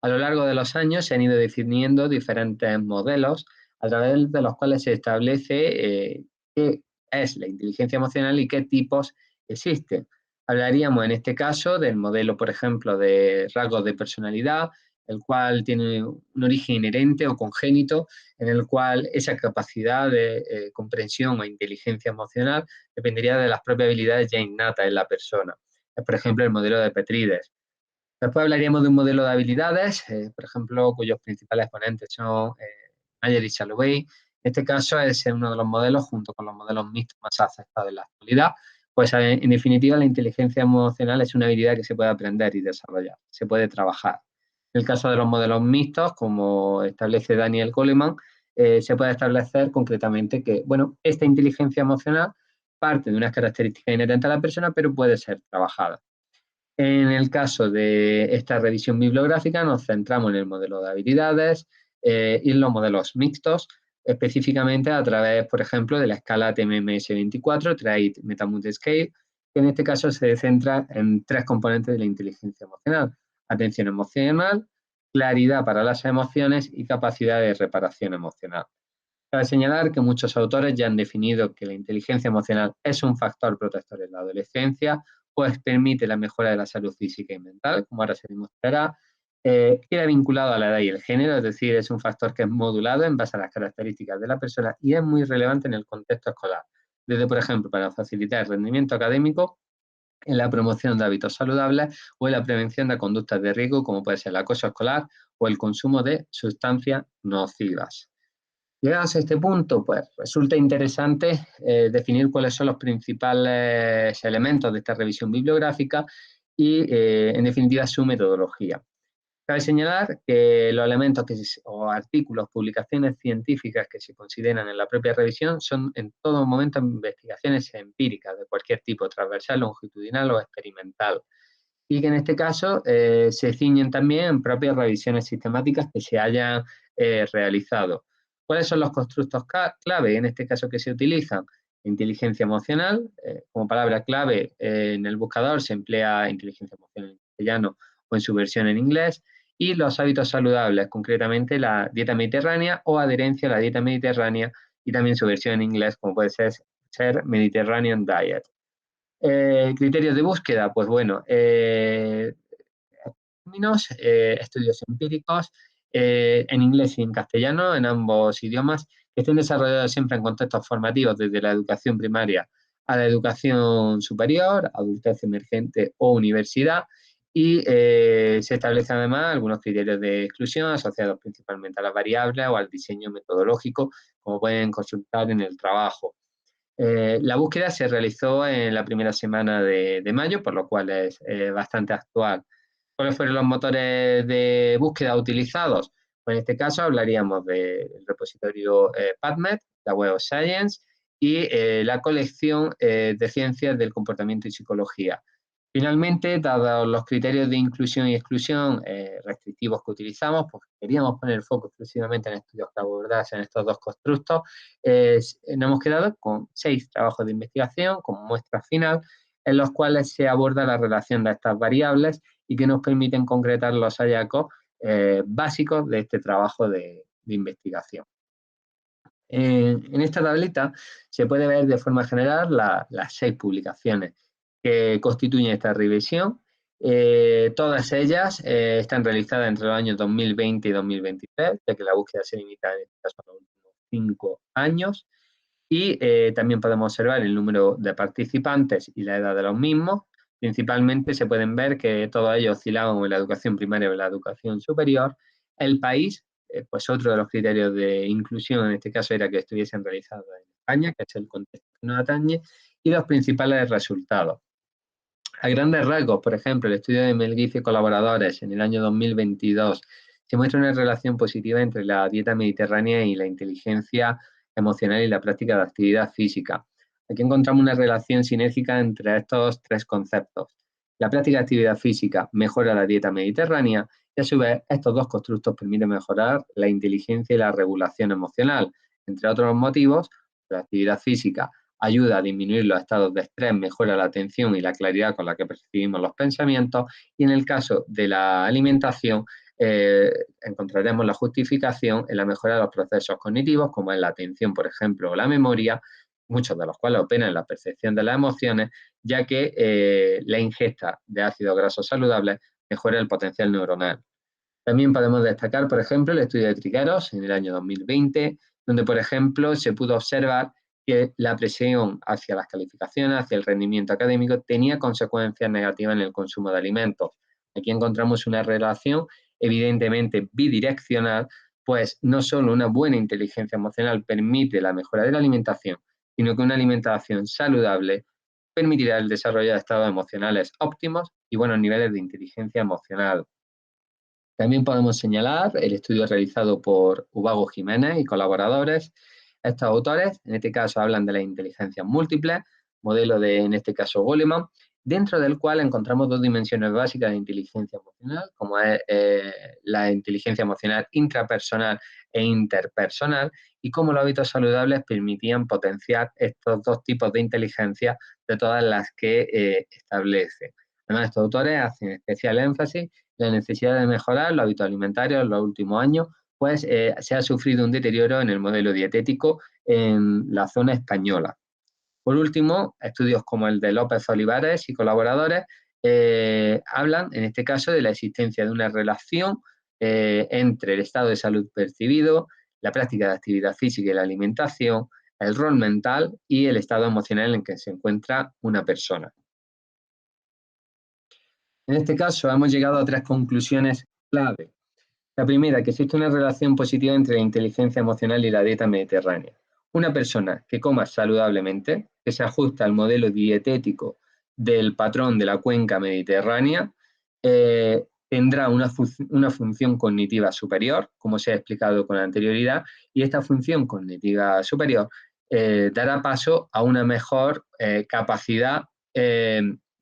A lo largo de los años se han ido definiendo diferentes modelos a través de los cuales se establece qué es la inteligencia emocional y qué tipos existen. Hablaríamos en este caso del modelo, por ejemplo, de rasgos de personalidad, el cual tiene un origen inherente o congénito, en el cual esa capacidad de comprensión o inteligencia emocional dependería de las propias habilidades ya innatas en la persona. Es, por ejemplo, el modelo de Petrides. Después hablaríamos de un modelo de habilidades, por ejemplo, cuyos principales exponentes son Mayer y Salovey. En este caso es uno de los modelos, junto con los modelos mixtos más aceptados en la actualidad. Pues en definitiva, la inteligencia emocional es una habilidad que se puede aprender y desarrollar, se puede trabajar. En el caso de los modelos mixtos, como establece Daniel Goleman, se puede establecer concretamente que, bueno, esta inteligencia emocional parte de unas características inherentes a la persona, pero puede ser trabajada. En el caso de esta revisión bibliográfica nos centramos en el modelo de habilidades y en los modelos mixtos, específicamente a través, por ejemplo, de la escala TMMS24, Trait Metamood Scale, que en este caso se centra en tres componentes de la inteligencia emocional: atención emocional, claridad para las emociones y capacidad de reparación emocional. Cabe señalar que muchos autores ya han definido que la inteligencia emocional es un factor protector en la adolescencia, pues permite la mejora de la salud física y mental, como ahora se demostrará, queda vinculado a la edad y el género, es decir, es un factor que es modulado en base a las características de la persona y es muy relevante en el contexto escolar, desde, por ejemplo, para facilitar el rendimiento académico, en la promoción de hábitos saludables o en la prevención de conductas de riesgo, como puede ser el acoso escolar o el consumo de sustancias nocivas. Llegados a este punto, pues resulta interesante definir cuáles son los principales elementos de esta revisión bibliográfica y, en definitiva, su metodología. Cabe señalar que los elementos o artículos, publicaciones científicas que se consideran en la propia revisión son en todo momento investigaciones empíricas de cualquier tipo, transversal, longitudinal o experimental, y que en este caso se ciñen también en propias revisiones sistemáticas que se hayan realizado. ¿Cuáles son los constructos clave en este caso que se utilizan? Inteligencia emocional, como palabra clave en el buscador se emplea inteligencia emocional en castellano o en su versión en inglés, y los hábitos saludables, concretamente la dieta mediterránea o adherencia a la dieta mediterránea, y también su versión en inglés, como puede ser Mediterranean Diet. Criterios de búsqueda, pues bueno, estudios empíricos en inglés y en castellano, en ambos idiomas, que estén desarrollados siempre en contextos formativos desde la educación primaria a la educación superior, adultez emergente o universidad, y se establecen además algunos criterios de exclusión asociados principalmente a las variables o al diseño metodológico, como pueden consultar en el trabajo. La búsqueda se realizó en la primera semana de mayo, por lo cual es bastante actual. ¿Cuáles fueron los motores de búsqueda utilizados? Pues en este caso hablaríamos del repositorio PubMed, la Web of Science y la colección de ciencias del comportamiento y psicología. Finalmente, dados los criterios de inclusión y exclusión restrictivos que utilizamos, pues queríamos poner el foco exclusivamente en estudios que abordasen estos dos constructos, nos hemos quedado con 6 trabajos de investigación como muestra final, en los cuales se aborda la relación de estas variables y que nos permiten concretar los hallazgos básicos de este trabajo de investigación. En esta tablita se puede ver de forma general las 6 publicaciones que constituyen esta revisión. Todas ellas están realizadas entre los años 2020 y 2023, ya que la búsqueda se limita en este caso a los últimos 5 años. Y también podemos observar el número de participantes y la edad de los mismos. Principalmente se pueden ver que todos ellos oscilaban en la educación primaria o en la educación superior. El país, pues otro de los criterios de inclusión en este caso era que estuviesen realizados en España, que es el contexto que nos atañe, y los principales resultados. A grandes rasgos, por ejemplo, el estudio de Melguiz y colaboradores en el año 2022 se muestra una relación positiva entre la dieta mediterránea y la inteligencia emocional y la práctica de actividad física. Aquí encontramos una relación sinérgica entre estos 3 conceptos. La práctica de actividad física mejora la dieta mediterránea y a su vez estos 2 constructos permiten mejorar la inteligencia y la regulación emocional. Entre otros motivos, la actividad física ayuda a disminuir los estados de estrés, mejora la atención y la claridad con la que percibimos los pensamientos, y en el caso de la alimentación encontraremos la justificación en la mejora de los procesos cognitivos, como es la atención, por ejemplo, o la memoria, muchos de los cuales operan en la percepción de las emociones, ya que la ingesta de ácidos grasos saludables mejora el potencial neuronal. También podemos destacar, por ejemplo, el estudio de Trigueros en el año 2020, donde, por ejemplo, se pudo observar que la presión hacia las calificaciones, hacia el rendimiento académico, tenía consecuencias negativas en el consumo de alimentos. Aquí encontramos una relación evidentemente bidireccional, pues no solo una buena inteligencia emocional permite la mejora de la alimentación, sino que una alimentación saludable permitirá el desarrollo de estados emocionales óptimos y buenos niveles de inteligencia emocional. También podemos señalar el estudio realizado por Ubago Jiménez y colaboradores. Estos autores, en este caso, hablan de las inteligencias múltiples, modelo de, en este caso, Goleman, dentro del cual encontramos 2 dimensiones básicas de inteligencia emocional, como es la inteligencia emocional intrapersonal e interpersonal, y cómo los hábitos saludables permitían potenciar estos 2 tipos de inteligencia de todas las que establece. Además, estos autores hacen especial énfasis en la necesidad de mejorar los hábitos alimentarios en los últimos años, pues se ha sufrido un deterioro en el modelo dietético en la zona española. Por último, estudios como el de López Olivares y colaboradores hablan, en este caso, de la existencia de una relación entre el estado de salud percibido, la práctica de actividad física y la alimentación, el rol mental y el estado emocional en que se encuentra una persona. En este caso, hemos llegado a 3 conclusiones clave. La primera, que existe una relación positiva entre la inteligencia emocional y la dieta mediterránea. Una persona que coma saludablemente, que se ajusta al modelo dietético del patrón de la cuenca mediterránea, tendrá una función cognitiva superior, como se ha explicado con anterioridad, y esta función cognitiva superior dará paso a una mejor capacidad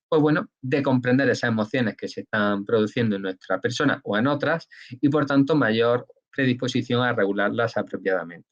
pues bueno, de comprender esas emociones que se están produciendo en nuestra persona o en otras, y por tanto mayor predisposición a regularlas apropiadamente.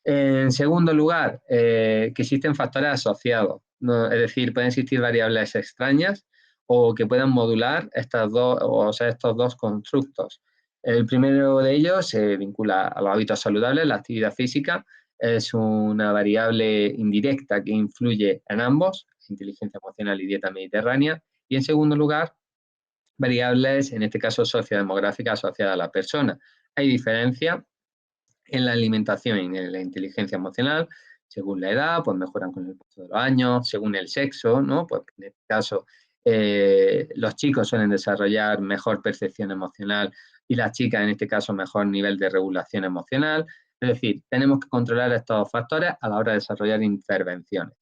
En segundo lugar, que existen factores asociados, ¿no? Es decir, pueden existir variables extrañas o que puedan modular estos dos constructos. El primero de ellos se vincula a los hábitos saludables. La actividad física es una variable indirecta que influye en ambos, inteligencia emocional y dieta mediterránea. Y en segundo lugar, variables, en este caso sociodemográficas asociadas a la persona. Hay diferencia en la alimentación y en la inteligencia emocional. Según la edad, pues mejoran con el paso de los años. Según el sexo, ¿no? Pues en este caso, los chicos suelen desarrollar mejor percepción emocional y las chicas, en este caso, mejor nivel de regulación emocional. Es decir, tenemos que controlar estos factores a la hora de desarrollar intervenciones.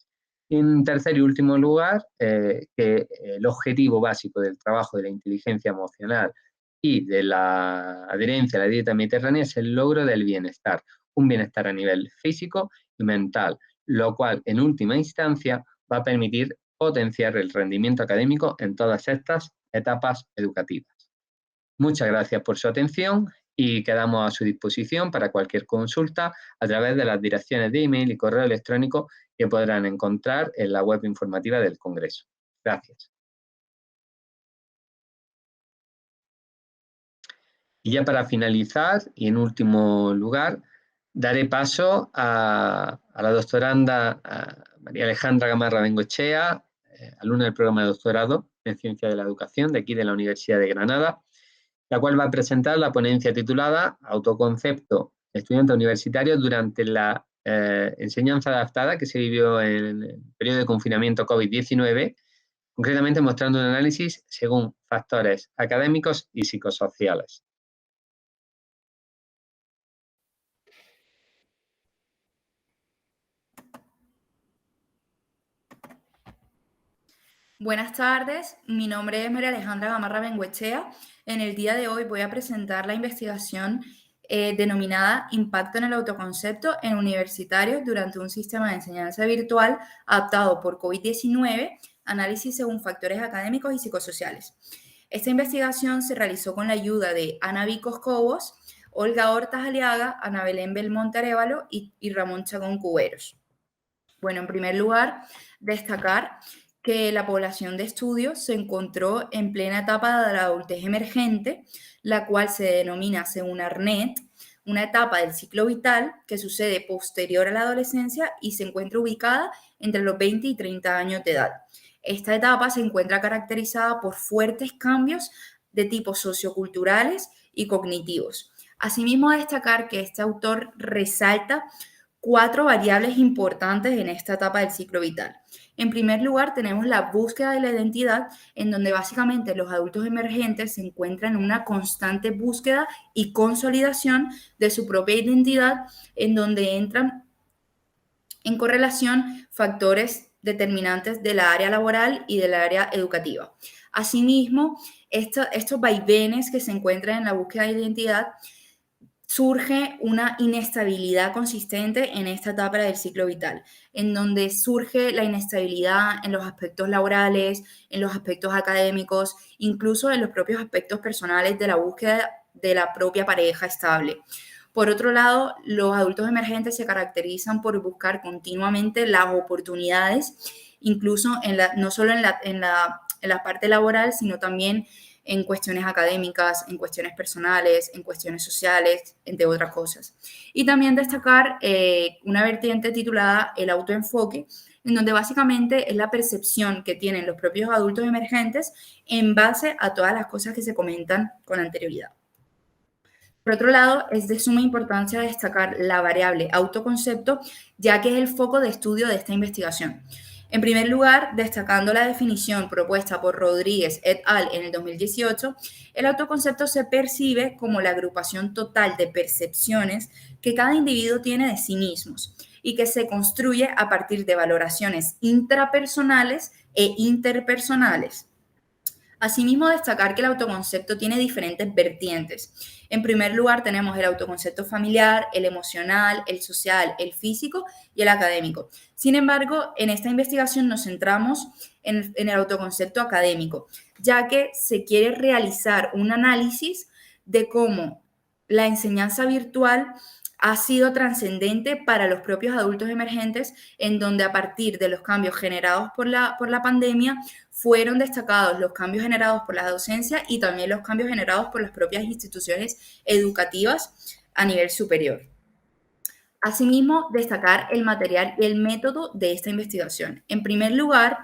En tercer y último lugar, que el objetivo básico del trabajo de la inteligencia emocional y de la adherencia a la dieta mediterránea es el logro del bienestar, un bienestar a nivel físico y mental, lo cual en última instancia va a permitir potenciar el rendimiento académico en todas estas etapas educativas. Muchas gracias por su atención y quedamos a su disposición para cualquier consulta a través de las direcciones de email y correo electrónico que podrán encontrar en la web informativa del Congreso. Gracias. Y ya para finalizar, y en último lugar, daré paso a la doctoranda María Alejandra Gamarra Bengoechea, alumna del programa de doctorado en Ciencia de la Educación de aquí de la Universidad de Granada, la cual va a presentar la ponencia titulada Autoconcepto estudiante universitario durante la enseñanza adaptada que se vivió en el periodo de confinamiento COVID-19, concretamente mostrando un análisis según factores académicos y psicosociales. Buenas tardes, mi nombre es María Alejandra Gamarra Bengoechea. En el día de hoy voy a presentar la investigación denominada Impacto en el autoconcepto en universitarios durante un sistema de enseñanza virtual adaptado por COVID-19, análisis según factores académicos y psicosociales. Esta investigación se realizó con la ayuda de Ana Vicos Cobos, Olga Hortas Aliaga, Ana Belén Belmonte Arévalo y Ramón Chacón Cuberos. Bueno, en primer lugar, destacar que la población de estudio se encontró en plena etapa de la adultez emergente, la cual se denomina, según Arnett, una etapa del ciclo vital que sucede posterior a la adolescencia y se encuentra ubicada entre los 20 y 30 años de edad. Esta etapa se encuentra caracterizada por fuertes cambios de tipo socioculturales y cognitivos. Asimismo, destacar que este autor resalta 4 variables importantes en esta etapa del ciclo vital. En primer lugar, tenemos la búsqueda de la identidad, en donde básicamente los adultos emergentes se encuentran en una constante búsqueda y consolidación de su propia identidad, en donde entran en correlación factores determinantes de la área laboral y del área educativa. Asimismo, estos vaivenes que se encuentran en la búsqueda de identidad surge una inestabilidad consistente en esta etapa del ciclo vital, en donde surge la inestabilidad en los aspectos laborales, en los aspectos académicos, incluso en los propios aspectos personales de la búsqueda de la propia pareja estable. Por otro lado, los adultos emergentes se caracterizan por buscar continuamente las oportunidades, incluso no solo en la parte laboral, sino también en cuestiones académicas, en cuestiones personales, en cuestiones sociales, entre otras cosas. Y también destacar una vertiente titulada el autoenfoque, en donde básicamente es la percepción que tienen los propios adultos emergentes en base a todas las cosas que se comentan con anterioridad. Por otro lado, es de suma importancia destacar la variable autoconcepto, ya que es el foco de estudio de esta investigación. En primer lugar, destacando la definición propuesta por Rodríguez et al. En el 2018, el autoconcepto se percibe como la agrupación total de percepciones que cada individuo tiene de sí mismos y que se construye a partir de valoraciones intrapersonales e interpersonales. Asimismo, destacar que el autoconcepto tiene diferentes vertientes. En primer lugar, tenemos el autoconcepto familiar, el emocional, el social, el físico y el académico. Sin embargo, en esta investigación nos centramos en el autoconcepto académico, ya que se quiere realizar un análisis de cómo la enseñanza virtual ha sido trascendente para los propios adultos emergentes, en donde a partir de los cambios generados por la pandemia, fueron destacados los cambios generados por la docencia y también los cambios generados por las propias instituciones educativas a nivel superior. Asimismo, destacar el material y el método de esta investigación. En primer lugar,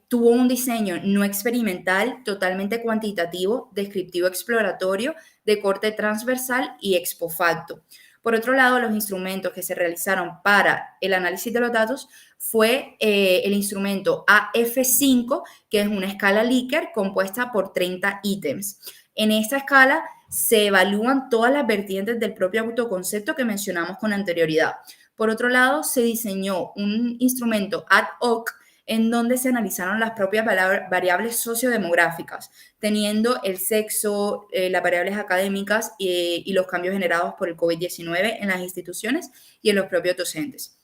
tuvo un diseño no experimental, totalmente cuantitativo, descriptivo exploratorio, de corte transversal y ex facto. Por otro lado, los instrumentos que se realizaron para el análisis de los datos fue el instrumento AF5, que es una escala Likert compuesta por 30 ítems. En esta escala se evalúan todas las vertientes del propio autoconcepto que mencionamos con anterioridad. Por otro lado, se diseñó un instrumento ad hoc en donde se analizaron las propias variables sociodemográficas, teniendo el sexo, las variables académicas y los cambios generados por el COVID-19 en las instituciones y en los propios docentes.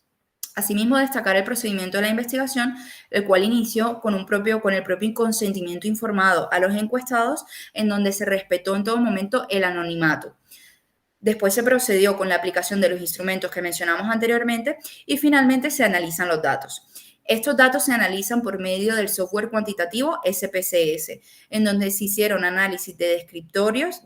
Asimismo, destacar el procedimiento de la investigación, el cual inició con el propio consentimiento informado a los encuestados, en donde se respetó en todo momento el anonimato. Después se procedió con la aplicación de los instrumentos que mencionamos anteriormente y finalmente se analizan los datos. Estos datos se analizan por medio del software cuantitativo SPSS, en donde se hicieron análisis de descriptores,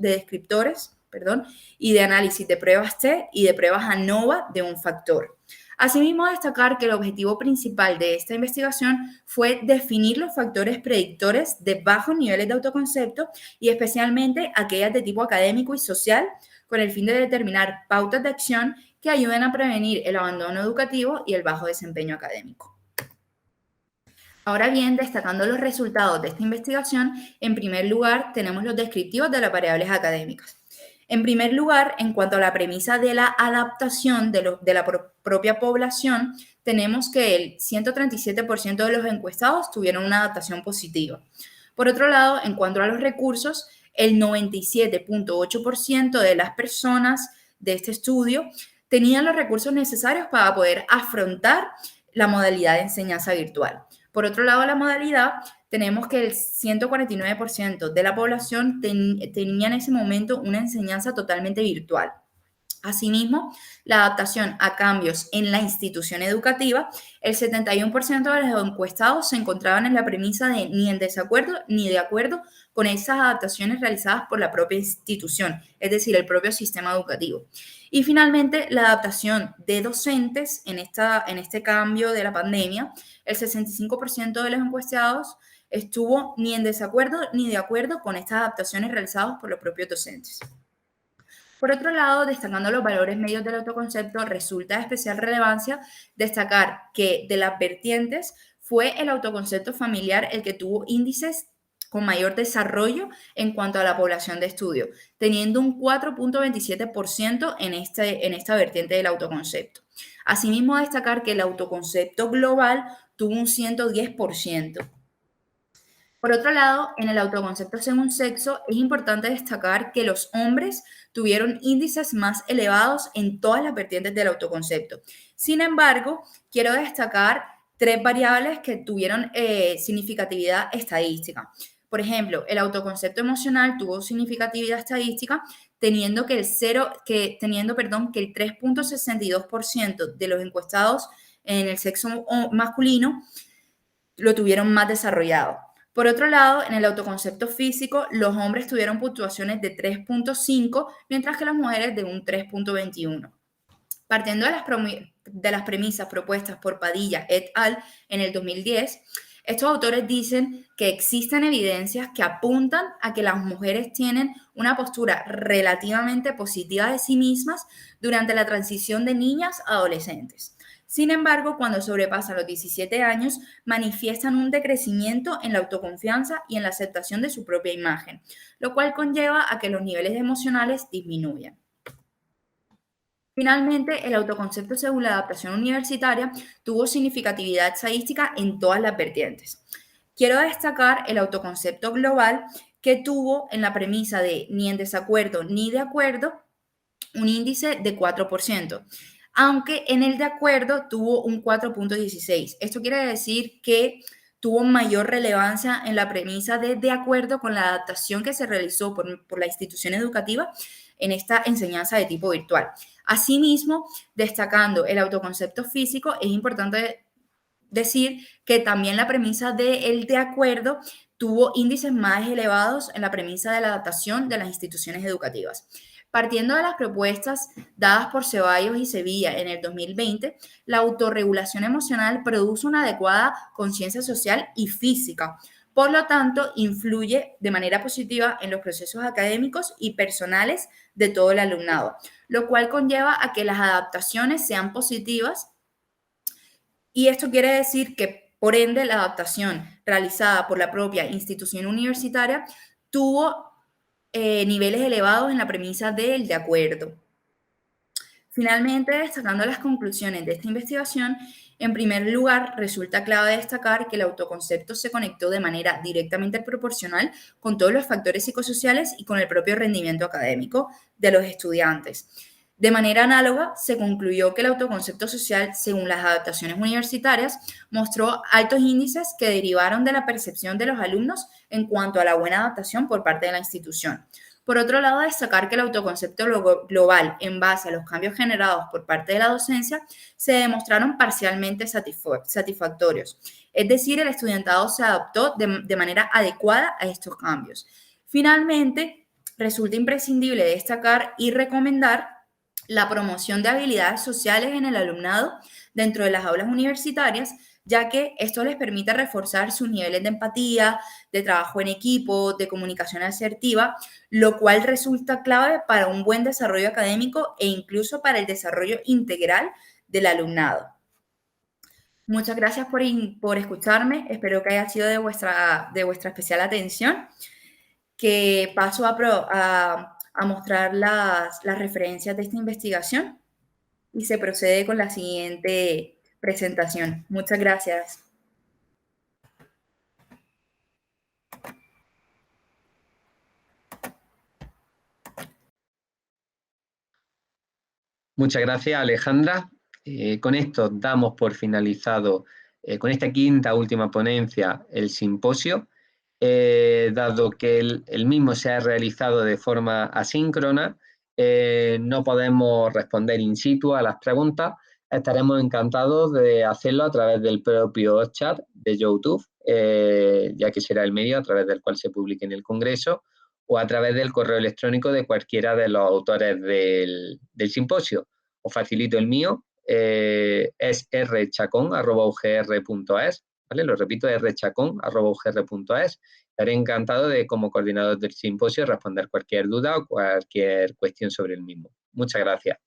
y de análisis de pruebas T y de pruebas ANOVA de un factor. Asimismo, destacar que el objetivo principal de esta investigación fue definir los factores predictores de bajos niveles de autoconcepto y especialmente aquellas de tipo académico y social, con el fin de determinar pautas de acción que ayuden a prevenir el abandono educativo y el bajo desempeño académico. Ahora bien, destacando los resultados de esta investigación, en primer lugar tenemos los descriptivos de las variables académicas. En primer lugar, en cuanto a la premisa de la adaptación de la propia población, tenemos que el 137% de los encuestados tuvieron una adaptación positiva. Por otro lado, en cuanto a los recursos, el 97.8% de las personas de este estudio tenían los recursos necesarios para poder afrontar la modalidad de enseñanza virtual. Por otro lado, la modalidad, tenemos que el 149% de la población tenía en ese momento una enseñanza totalmente virtual. Asimismo, la adaptación a cambios en la institución educativa, el 71% de los encuestados se encontraban en la premisa de ni en desacuerdo ni de acuerdo con esas adaptaciones realizadas por la propia institución, es decir, el propio sistema educativo. Y finalmente, la adaptación de docentes en este cambio de la pandemia, el 65% de los encuestados estuvo ni en desacuerdo ni de acuerdo con estas adaptaciones realizadas por los propios docentes. Por otro lado, destacando los valores medios del autoconcepto, resulta de especial relevancia destacar que de las vertientes fue el autoconcepto familiar el que tuvo índices con mayor desarrollo en cuanto a la población de estudio, teniendo un 4.27% en esta vertiente del autoconcepto. Asimismo, destacar que el autoconcepto global tuvo un 110%. Por otro lado, en el autoconcepto según sexo, es importante destacar que los hombres tuvieron índices más elevados en todas las vertientes del autoconcepto. Sin embargo, quiero destacar 3 variables que tuvieron significatividad estadística. Por ejemplo, el autoconcepto emocional tuvo significatividad estadística teniendo que el 3.62% de los encuestados en el sexo masculino lo tuvieron más desarrollado. Por otro lado, en el autoconcepto físico, los hombres tuvieron puntuaciones de 3.5, mientras que las mujeres de un 3.21. Partiendo de las premisas propuestas por Padilla et al. En el 2010, estos autores dicen que existen evidencias que apuntan a que las mujeres tienen una postura relativamente positiva de sí mismas durante la transición de niñas a adolescentes. Sin embargo, cuando sobrepasan los 17 años, manifiestan un decrecimiento en la autoconfianza y en la aceptación de su propia imagen, lo cual conlleva a que los niveles emocionales disminuyan. Finalmente, el autoconcepto según la adaptación universitaria tuvo significatividad estadística en todas las vertientes. Quiero destacar el autoconcepto global que tuvo en la premisa de ni en desacuerdo ni de acuerdo un índice de 4%, aunque en el de acuerdo tuvo un 4.16. Esto quiere decir que tuvo mayor relevancia en la premisa de acuerdo con la adaptación que se realizó por la institución educativa en esta enseñanza de tipo virtual. Asimismo, destacando el autoconcepto físico, es importante decir que también la premisa del de acuerdo tuvo índices más elevados en la premisa de la adaptación de las instituciones educativas. Partiendo de las propuestas dadas por Ceballos y Sevilla en el 2020, la autorregulación emocional produce una adecuada conciencia social y física. Por lo tanto, influye de manera positiva en los procesos académicos y personales de todo el alumnado, lo cual conlleva a que las adaptaciones sean positivas. Y esto quiere decir que, por ende, la adaptación realizada por la propia institución universitaria tuvo niveles elevados en la premisa del de acuerdo. Finalmente, destacando las conclusiones de esta investigación, en primer lugar, resulta clave destacar que el autoconcepto se conectó de manera directamente proporcional con todos los factores psicosociales y con el propio rendimiento académico de los estudiantes. De manera análoga, se concluyó que el autoconcepto social, según las adaptaciones universitarias, mostró altos índices que derivaron de la percepción de los alumnos en cuanto a la buena adaptación por parte de la institución. Por otro lado, destacar que el autoconcepto global, en base a los cambios generados por parte de la docencia, se demostraron parcialmente satisfactorios. Es decir, el estudiantado se adaptó de manera adecuada a estos cambios. Finalmente, resulta imprescindible destacar y recomendar la promoción de habilidades sociales en el alumnado dentro de las aulas universitarias, ya que esto les permite reforzar sus niveles de empatía, de trabajo en equipo, de comunicación asertiva, lo cual resulta clave para un buen desarrollo académico e incluso para el desarrollo integral del alumnado. Muchas gracias por escucharme, espero que haya sido de vuestra especial atención, que paso a mostrar las referencias de esta investigación y se procede con la siguiente presentación. Muchas gracias. Muchas gracias, Alejandra. Con esto damos por finalizado, con esta quinta última ponencia, el simposio. Dado que el mismo se ha realizado de forma asíncrona, no podemos responder in situ a las preguntas. Estaremos encantados de hacerlo a través del propio chat de YouTube, ya que será el medio a través del cual se publique en el Congreso, o a través del correo electrónico de cualquiera de los autores del simposio. Os facilito el mío, es rchacon@ugr.es. ¿Vale? Lo repito, rchacon@ugr.es. Estaré encantado de, como coordinador del simposio, responder cualquier duda o cualquier cuestión sobre el mismo. Muchas gracias.